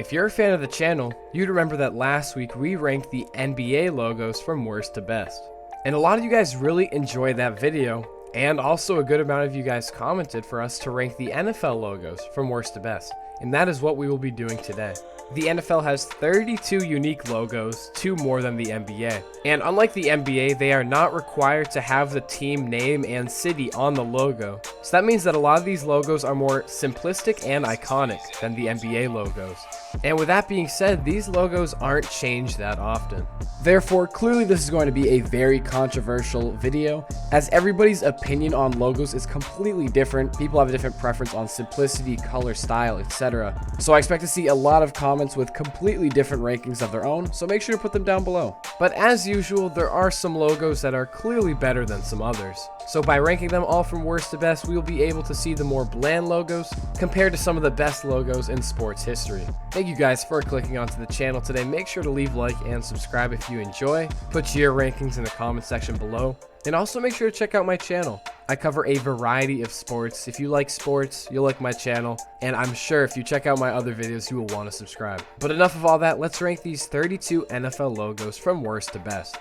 If you're a fan of the channel, you'd remember that last week we ranked the NBA logos from worst to best. And a lot of you guys really enjoyed that video, and also a good amount of you guys commented for us to rank the NFL logos from worst to best. And that is what we will be doing today. The NFL has 32 unique logos, 2 more than the NBA. And unlike the NBA, they are not required to have the team name and city on the logo. So that means that a lot of these logos are more simplistic and iconic than the NBA logos. And with that being said, these logos aren't changed that often. Therefore, clearly this is going to be a very controversial video, as everybody's opinion on logos is completely different. People have a different preference on simplicity, color, style, etc. So I expect to see a lot of comments with completely different rankings of their own, so make sure to put them down below. But as usual, there are some logos that are clearly better than some others. So by ranking them all from worst to best, we will be able to see the more bland logos compared to some of the best logos in sports history. Thank you guys for clicking onto the channel today. Make sure to leave a like and subscribe if you enjoy. Put your rankings in the comment section below. And also make sure to check out my channel. I cover a variety of sports. If you like sports, you'll like my channel. And I'm sure if you check out my other videos, you will want to subscribe. But enough of all that, let's rank these 32 NFL logos from worst to best.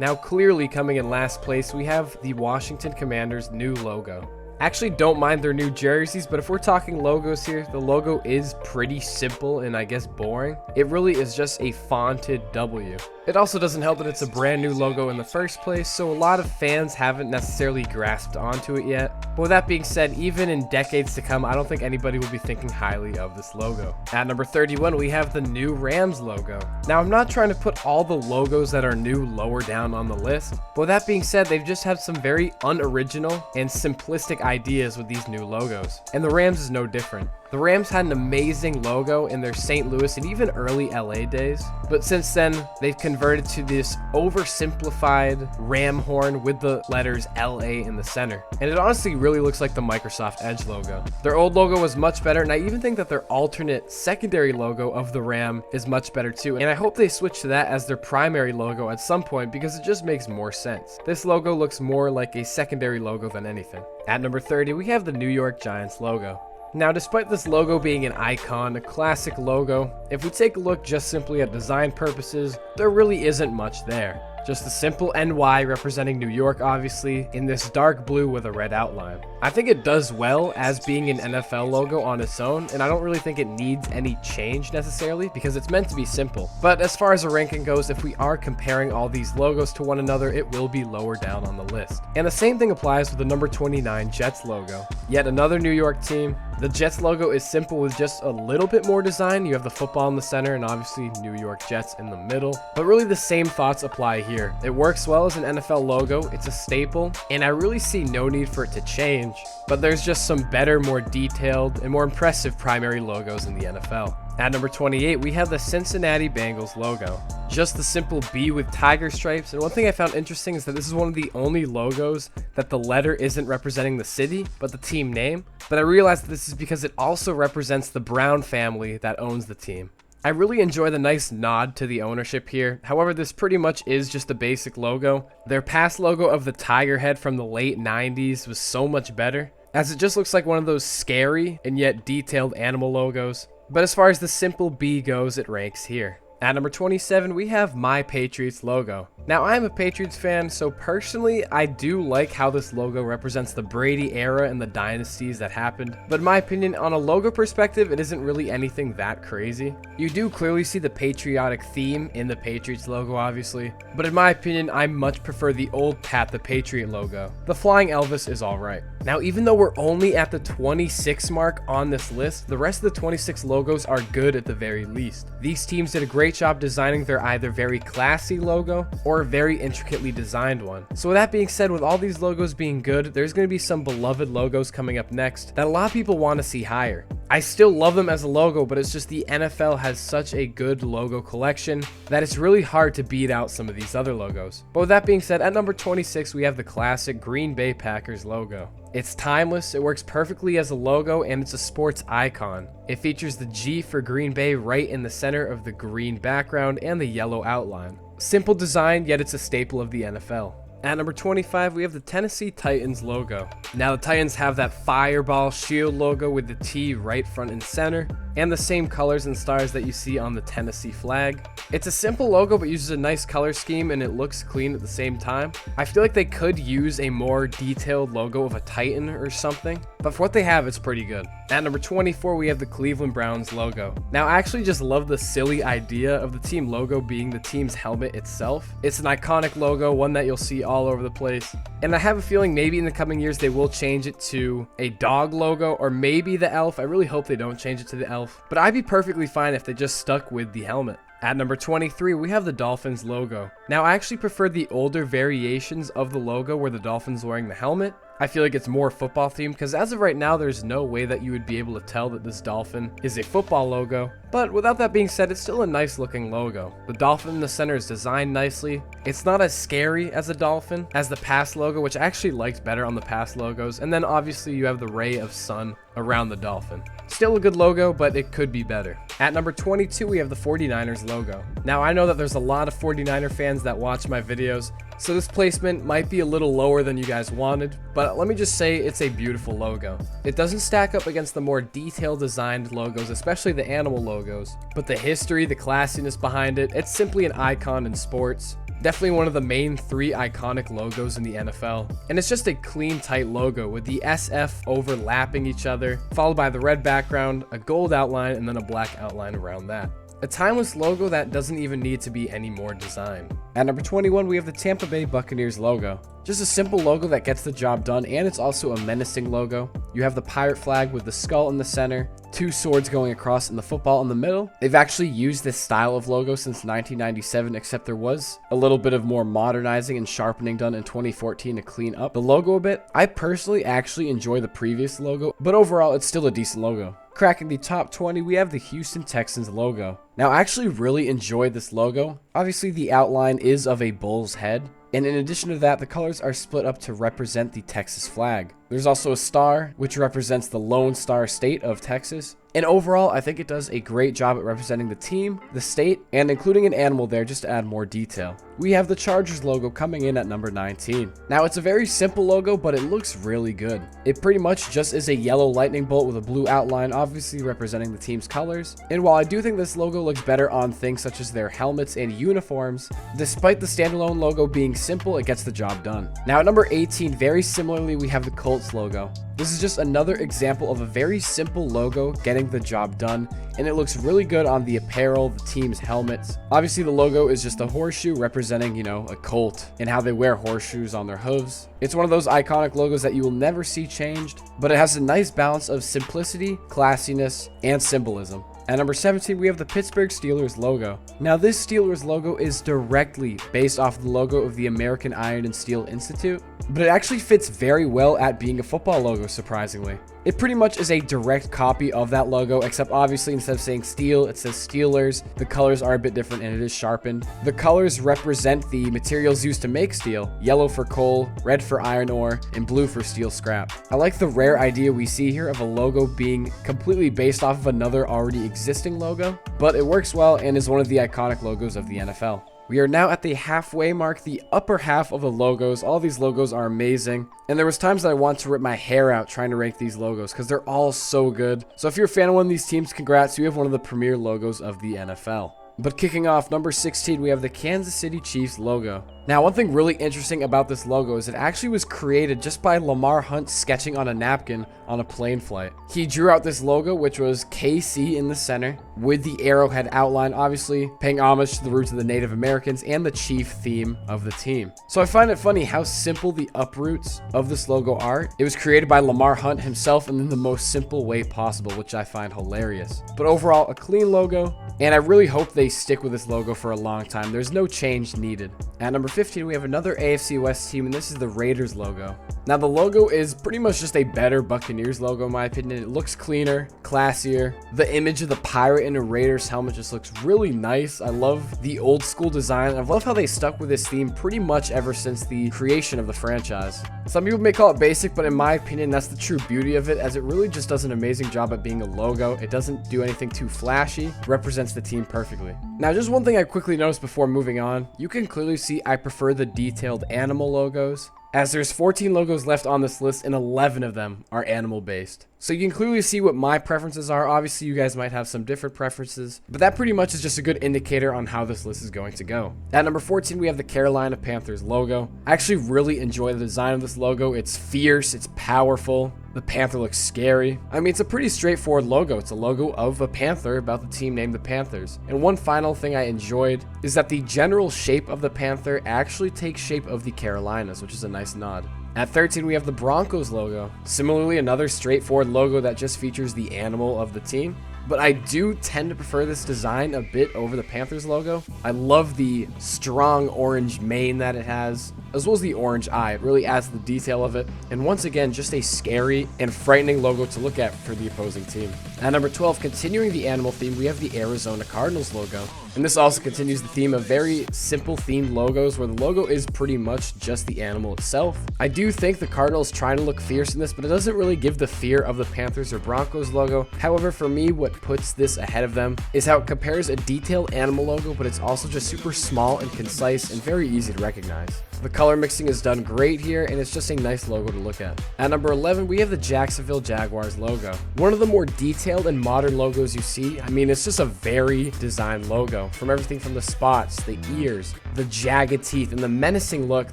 Now, clearly coming in last place, we have the Washington Commanders' new logo. Actually, don't mind their new jerseys, but if we're talking logos here, the logo is pretty simple and I guess boring. It really is just a fonted W. It also doesn't help that it's a brand new logo in the first place, so a lot of fans haven't necessarily grasped onto it yet. But with that being said, even in decades to come, I don't think anybody will be thinking highly of this logo. At number 31, we have the new Rams logo. Now, I'm not trying to put all the logos that are new lower down on the list, but with that being said, they've just had some very unoriginal and simplistic ideas with these new logos, and the Rams is no different. The Rams had an amazing logo in their St. Louis and even early LA days, but since then, they've converted to this oversimplified ram horn with the letters LA in the center. And it honestly really looks like the Microsoft Edge logo. Their old logo was much better, and I even think that their alternate secondary logo of the ram is much better too. And I hope they switch to that as their primary logo at some point because it just makes more sense. This logo looks more like a secondary logo than anything. At number 30, we have the New York Giants logo. Now, despite this logo being an icon, a classic logo, if we take a look just simply at design purposes, there really isn't much there. Just a simple NY representing New York, obviously, in this dark blue with a red outline. I think it does well as being an NFL logo on its own, and I don't really think it needs any change necessarily because it's meant to be simple. But as far as a ranking goes, if we are comparing all these logos to one another, it will be lower down on the list. And the same thing applies with the number 29 Jets logo. Yet another New York team. The Jets logo is simple with just a little bit more design. You have the football in the center and obviously New York Jets in the middle. But really the same thoughts apply here. It works well as an NFL logo, it's a staple, and I really see no need for it to change. But there's just some better, more detailed, and more impressive primary logos in the NFL. At number 28, we have the Cincinnati Bengals logo. Just the simple B with tiger stripes, and one thing I found interesting is that this is one of the only logos that the letter isn't representing the city, but the team name. But I realized that this is because it also represents the Brown family that owns the team. I really enjoy the nice nod to the ownership here. However, this pretty much is just a basic logo. Their past logo of the tiger head from the late 90s was so much better, as it just looks like one of those scary and yet detailed animal logos. But as far as the simple B goes, it ranks here. At number 27, we have my Patriots logo. Now, I'm a Patriots fan, so personally, I do like how this logo represents the Brady era and the dynasties that happened. But in my opinion, on a logo perspective, it isn't really anything that crazy. You do clearly see the patriotic theme in the Patriots logo, obviously. But in my opinion, I much prefer the old Pat the Patriot logo. The Flying Elvis is alright. Now, even though we're only at the 26 mark on this list, the rest of the 26 logos are good at the very least. These teams did a great job designing their either very classy logo or a very intricately designed one. So with that being said, with all these logos being good, there's going to be some beloved logos coming up next that a lot of people want to see higher. I still love them as a logo, but it's just the NFL has such a good logo collection that it's really hard to beat out some of these other logos. But with that being said, at number 26, we have the classic Green Bay Packers logo. It's timeless, it works perfectly as a logo, and it's a sports icon. It features the G for Green Bay right in the center of the green background and the yellow outline. Simple design, yet it's a staple of the NFL. At number 25, we have the Tennessee Titans logo. Now, the Titans have that fireball shield logo with the T right front and center. and the same colors and stars that you see on the Tennessee flag. It's a simple logo but uses a nice color scheme and it looks clean at the same time. I feel like they could use a more detailed logo of a Titan or something, but for what they have, it's pretty good. At number 24, we have the Cleveland Browns logo. Now, I actually just love the silly idea of the team logo being the team's helmet itself. It's an iconic logo, one that you'll see all over the place. And I have a feeling maybe in the coming years they will change it to a dog logo or maybe the elf. I really hope they don't change it to the elf, but I'd be perfectly fine if they just stuck with the helmet. At number 23, we have the Dolphins logo. Now, I actually prefer the older variations of the logo where the Dolphins wearing the helmet. I feel like it's more football themed because as of right now, there's no way that you would be able to tell that this dolphin is a football logo. But without that being said, it's still a nice looking logo. The dolphin in the center is designed nicely. It's not as scary as a dolphin as the past logo, which I actually liked better on the past logos. And then obviously you have the ray of sun around the dolphin. Still a good logo, but it could be better. At number 22, we have the 49ers logo. Now, I know that there's a lot of 49er fans that watch my videos, so this placement might be a little lower than you guys wanted, but let me just say it's a beautiful logo. It doesn't stack up against the more detailed designed logos, especially the animal logos, but the history, the classiness behind it, it's simply an icon in sports. Definitely one of the main 3 iconic logos in the NFL. And it's just a clean, tight logo with the SF overlapping each other, followed by the red background, a gold outline, and then a black outline around that. A timeless logo that doesn't even need to be any more designed. At number 21, we have the Tampa Bay Buccaneers logo. Just a simple logo that gets the job done, and it's also a menacing logo. You have the pirate flag with the skull in the center, 2 swords going across, and the football in the middle. They've actually used this style of logo since 1997, except there was a little bit of more modernizing and sharpening done in 2014 to clean up the logo a bit. I personally actually enjoy the previous logo, but overall it's still a decent logo. Cracking the top 20, we have the Houston Texans logo. Now, I actually really enjoyed this logo. Obviously, the outline is of a bull's head, and in addition to that, the colors are split up to represent the Texas flag. There's also a star, which represents the Lone Star State of Texas. And overall, I think it does a great job at representing the team, the state, and including an animal there just to add more detail. We have the Chargers logo coming in at number 19. Now, it's a very simple logo, but it looks really good. It pretty much just is a yellow lightning bolt with a blue outline, obviously representing the team's colors. And while I do think this logo looks better on things such as their helmets and uniforms, despite the standalone logo being simple, it gets the job done. Now, at number 18, very similarly, we have the Colts logo. This is just another example of a very simple logo getting the job done, and it looks really good on the apparel, the team's helmets. Obviously, the logo is just a horseshoe representing, a colt and how they wear horseshoes on their hooves. It's one of those iconic logos that you will never see changed, but it has a nice balance of simplicity, classiness, and symbolism. At number 17, we have the Pittsburgh Steelers logo. Now, this Steelers logo is directly based off the logo of the American Iron and Steel Institute, but it actually fits very well at being a football logo, surprisingly. It pretty much is a direct copy of that logo, except obviously instead of saying steel, it says Steelers. The colors are a bit different and it is sharpened. The colors represent the materials used to make steel: yellow for coal, red for iron ore, and blue for steel scrap. I like the rare idea we see here of a logo being completely based off of another already existing logo, but it works well and is one of the iconic logos of the NFL. We are now at the halfway mark, the upper half of the logos. All these logos are amazing, and there was times that I want to rip my hair out trying to rank these logos because they're all so good. So if you're a fan of one of these teams, congrats, you have one of the premier logos of the NFL. But kicking off, number 16, we have the Kansas City Chiefs logo. Now, one thing really interesting about this logo is it actually was created just by Lamar Hunt sketching on a napkin on a plane flight. He drew out this logo, which was KC in the center, with the arrowhead outline, obviously paying homage to the roots of the Native Americans and the chief theme of the team. So I find it funny how simple the uproots of this logo are. It was created by Lamar Hunt himself and in the most simple way possible, which I find hilarious. But overall, a clean logo, and I really hope they stick with this logo for a long time. There's no change needed. At number 15, we have another AFC West team, and this is the Raiders logo. Now, the logo is pretty much just a better Buccaneers logo, in my opinion. It looks cleaner, classier. The image of the pirate in a Raiders helmet just looks really nice. I love the old school design. I love how they stuck with this theme pretty much ever since the creation of the franchise. Some people may call it basic, but in my opinion, that's the true beauty of it, as it really just does an amazing job at being a logo. It doesn't do anything too flashy, represents the team perfectly. Now, just one thing I quickly noticed before moving on, you can clearly see I prefer the detailed animal logos. as there's 14 logos left on this list and 11 of them are animal based. So you can clearly see what my preferences are. Obviously, you guys might have some different preferences, but that pretty much is just a good indicator on how this list is going to go. At number 14, we have the Carolina Panthers logo. I actually really enjoy the design of this logo. It's fierce, it's powerful. The panther looks scary. I mean, it's a pretty straightforward logo. It's a logo of a panther about the team named the Panthers. And one final thing I enjoyed is that the general shape of the panther actually takes shape of the Carolinas, which is a nice nod. At 13, we have the Broncos logo. Similarly, another straightforward logo that just features the animal of the team. But I do tend to prefer this design a bit over the Panthers logo. I love the strong orange mane that it has, as well as the orange eye. It really adds the detail of it. And once again, just a scary and frightening logo to look at for the opposing team. At number 12, continuing the animal theme, we have the Arizona Cardinals logo. And this also continues the theme of very simple themed logos where the logo is pretty much just the animal itself. I do think the Cardinals trying to look fierce in this, but it doesn't really give the fear of the Panthers or Broncos logo. However, for me, what puts this ahead of them is how it compares a detailed animal logo, but it's also just super small and concise and very easy to recognize. The color mixing is done great here, and it's just a nice logo to look at. At number 11, we have the Jacksonville Jaguars logo. One of the more detailed and modern logos you see. I mean, it's just a very designed logo. From everything from the spots, the ears, the jagged teeth, and the menacing look,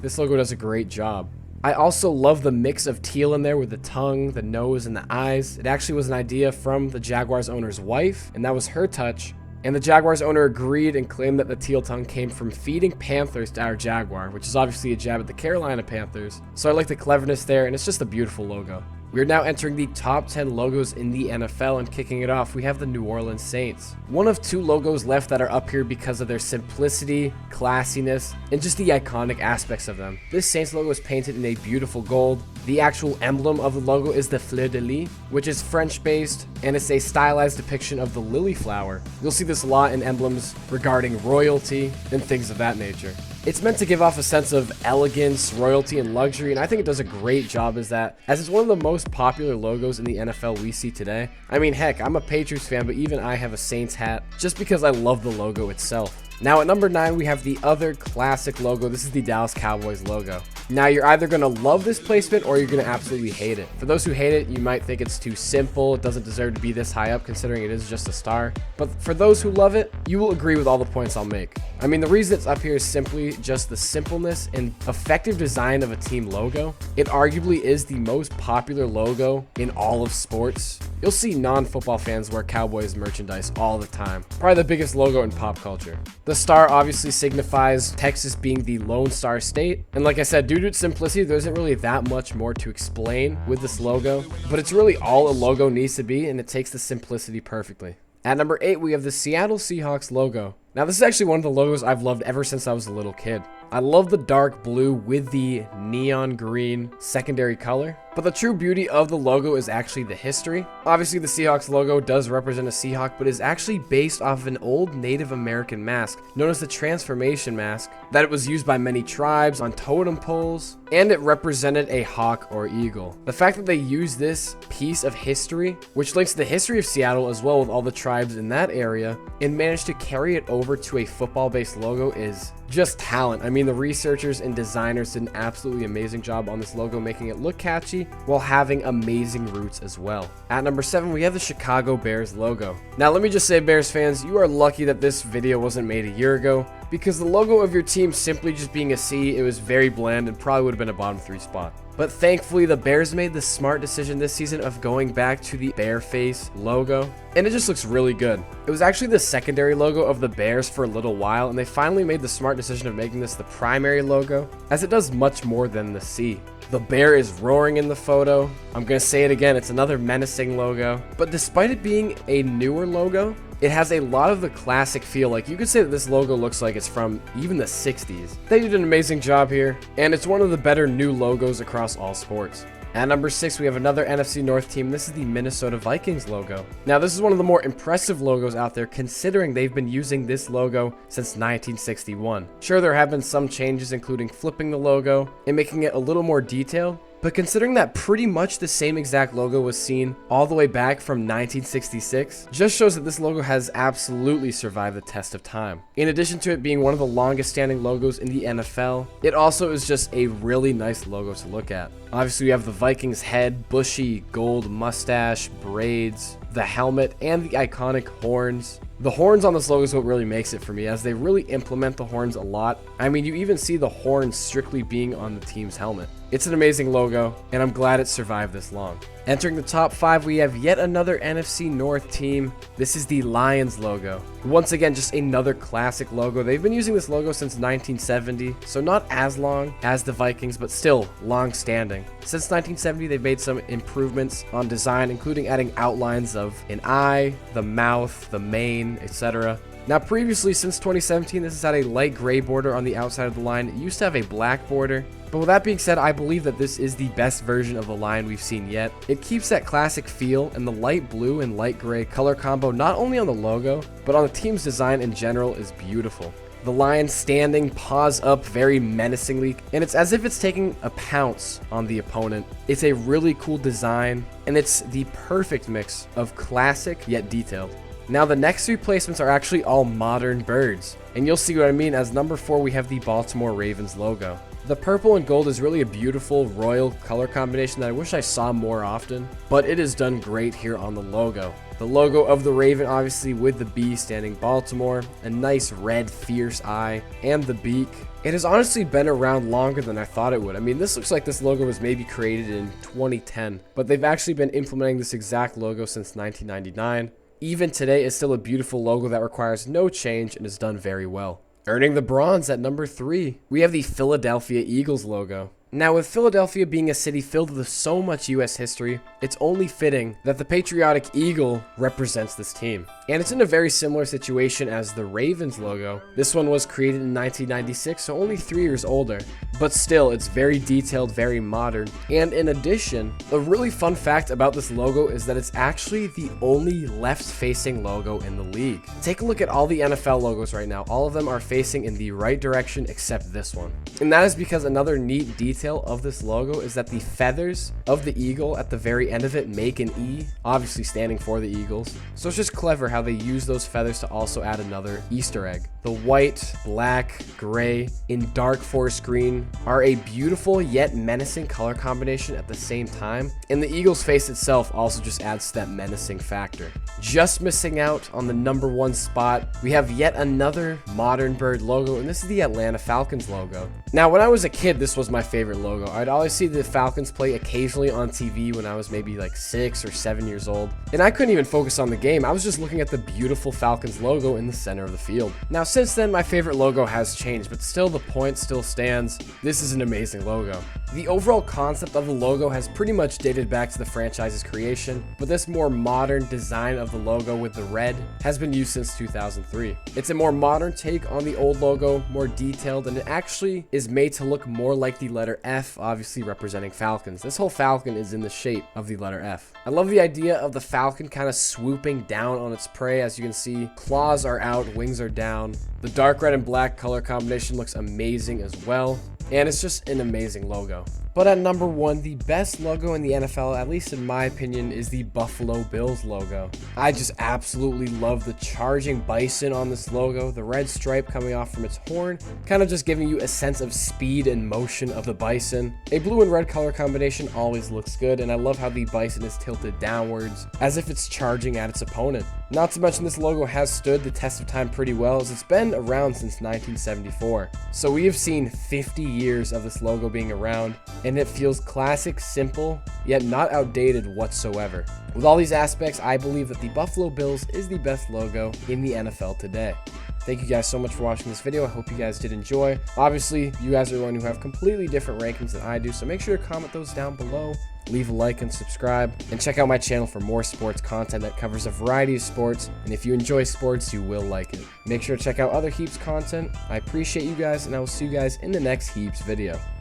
this logo does a great job. I also love the mix of teal in there with the tongue, the nose, and the eyes. It actually was an idea from the Jaguars owner's wife, and that was her touch. And the Jaguars owner agreed and claimed that the teal tongue came from feeding panthers to our Jaguar, which is obviously a jab at the Carolina Panthers. So I like the cleverness there, and it's just a beautiful logo. We're now entering the top 10 logos in the NFL, and kicking it off, we have the New Orleans Saints. One of two logos left that are up here because of their simplicity, classiness, and just the iconic aspects of them. This Saints logo is painted in a beautiful gold. The actual emblem of the logo is the fleur de lis, which is French-based, and it's a stylized depiction of the lily flower. You'll see this a lot in emblems regarding royalty and things of that nature. It's meant to give off a sense of elegance, royalty, and luxury, and I think it does a great job as that, as it's one of the most popular logos in the NFL we see today. I mean, heck, I'm a Patriots fan, but even I have a Saints hat, just because I love the logo itself. Now at number 9, we have the other classic logo. This is the Dallas Cowboys logo. Now you're either going to love this placement or you're going to absolutely hate it. For those who hate it, you might think it's too simple. It doesn't deserve to be this high up considering it is just a star. But for those who love it, you will agree with all the points I'll make. I mean, the reason it's up here is simply just the simpleness and effective design of a team logo. It arguably is the most popular logo in all of sports. You'll see non-football fans wear Cowboys merchandise all the time. Probably the biggest logo in pop culture. The star obviously signifies Texas being the Lone Star State. And like I said, due to its simplicity, there isn't really that much more to explain with this logo. But it's really all a logo needs to be, and it takes the simplicity perfectly. At number 8, we have the Seattle Seahawks logo. Now this is actually one of the logos I've loved ever since I was a little kid. I love the dark blue with the neon green secondary color, but the true beauty of the logo is actually the history. Obviously the Seahawks logo does represent a Seahawk, but is actually based off of an old Native American mask known as the transformation mask that it was used by many tribes on totem poles, and it represented a hawk or eagle. The fact that they used this piece of history, which links to the history of Seattle as well with all the tribes in that area, and managed to carry it over to a football-based logo is just talent. I mean, the researchers and designers did an absolutely amazing job on this logo, making it look catchy while having amazing roots as well. At number 7, we have the Chicago Bears logo. Now, let me just say, Bears fans, you are lucky that this video wasn't made a year ago, because the logo of your team simply just being a C, it was very bland and probably would have been a bottom 3 spot. But thankfully, the Bears made the smart decision this season of going back to the bear face logo, and it just looks really good. It was actually the secondary logo of the Bears for a little while, and they finally made the smart decision of making this the primary logo, as it does much more than the C. The bear is roaring in the photo. I'm gonna say it again, it's another menacing logo. But despite it being a newer logo, it has a lot of the classic feel. Like, you could say that this logo looks like it's from even the 60s. They did an amazing job here, and it's one of the better new logos across all sports. At number 6, we have another NFC North team. This is the Minnesota Vikings logo. Now, this is one of the more impressive logos out there, considering they've been using this logo since 1961. Sure, there have been some changes, including flipping the logo and making it a little more detailed, But considering that pretty much the same exact logo was seen all the way back from 1966, just shows that this logo has absolutely survived the test of time. In addition to it being one of the longest standing logos in the NFL, it also is just a really nice logo to look at. Obviously, we have the Vikings head, bushy gold mustache, braids, the helmet, and the iconic horns. The horns on this logo is what really makes it for me, as they really implement the horns a lot. I mean, you even see the horns strictly being on the team's helmet. It's an amazing logo, and I'm glad it survived this long. Entering the top 5, we have yet another NFC North team. This is the Lions logo. Once again, just another classic logo. They've been using this logo since 1970, so not as long as the Vikings, but still long-standing. Since 1970, they've made some improvements on design, including adding outlines of an eye, the mouth, the mane, etc. Now previously, since 2017, this has had a light gray border on the outside of the line. It used to have a black border. But with that being said, I believe that this is the best version of the line we've seen yet. It keeps that classic feel, and the light blue and light gray color combo not only on the logo, but on the team's design in general is beautiful. The lion standing, paws up very menacingly, and it's as if it's taking a pounce on the opponent. It's a really cool design, and it's the perfect mix of classic yet detailed. Now the next 3 placements are actually all modern birds, and you'll see what I mean, as number 4 we have the Baltimore Ravens logo. The purple and gold is really a beautiful royal color combination that I wish I saw more often, but it is done great here on the logo. The logo of the Raven, obviously with the B standing Baltimore, a nice red fierce eye, and the beak. It has honestly been around longer than I thought it would. I mean, this looks like this logo was maybe created in 2010, but they've actually been implementing this exact logo since 1999. Even today, it's still a beautiful logo that requires no change and is done very well. Earning the bronze at number 3, we have the Philadelphia Eagles logo. Now, with Philadelphia being a city filled with so much U.S. history, it's only fitting that the patriotic eagle represents this team. And it's in a very similar situation as the Ravens logo. This one was created in 1996, so only 3 years older. But still, it's very detailed, very modern. And in addition, a really fun fact about this logo is that it's actually the only left-facing logo in the league. Take a look at all the NFL logos right now. All of them are facing in the right direction except this one. And that is because another neat detail of this logo is that the feathers of the eagle at the very end of it make an E, obviously standing for the Eagles. So it's just clever how they use those feathers to also add another Easter egg. The white, black, gray, and dark forest green are a beautiful yet menacing color combination at the same time, and the eagle's face itself also just adds to that menacing factor. Just missing out on the number 1 spot, we have yet another modern bird logo, and this is the Atlanta Falcons logo. Now, when I was a kid, this was my favorite logo. I'd always see the Falcons play occasionally on TV when I was maybe like 6 or 7 years old, and I couldn't even focus on the game. I was just looking at the beautiful Falcons logo in the center of the field. Now, since then, my favorite logo has changed, but still the point still stands. This is an amazing logo. The overall concept of the logo has pretty much dated back to the franchise's creation, but this more modern design of the logo with the red has been used since 2003. It's a more modern take on the old logo, more detailed, and it actually is made to look more like the letter F, obviously representing Falcons. This whole falcon is in the shape of the letter F. I love the idea of the falcon kind of swooping down on its prey. As you can see, claws are out, wings are down. The dark red and black color combination looks amazing as well, and it's just an amazing logo. But at number 1, the best logo in the NFL, at least in my opinion, is the Buffalo Bills logo. I just absolutely love the charging bison on this logo, the red stripe coming off from its horn, kind of just giving you a sense of speed and motion of the bison. A blue and red color combination always looks good, and I love how the bison is tilted downwards, as if it's charging at its opponent. Not to mention, this logo has stood the test of time pretty well, as it's been around since 1974. So we have seen 50 years of this logo being around, and it feels classic, simple, yet not outdated whatsoever. With all these aspects, I believe that the Buffalo Bills is the best logo in the NFL today. Thank you guys so much for watching this video. I hope you guys did enjoy. Obviously, you guys are the one who have completely different rankings than I do, so make sure to comment those down below. Leave a like and subscribe, and check out my channel for more sports content that covers a variety of sports, and if you enjoy sports, you will like it. Make sure to check out other Heaps content. I appreciate you guys, and I will see you guys in the next Heaps video.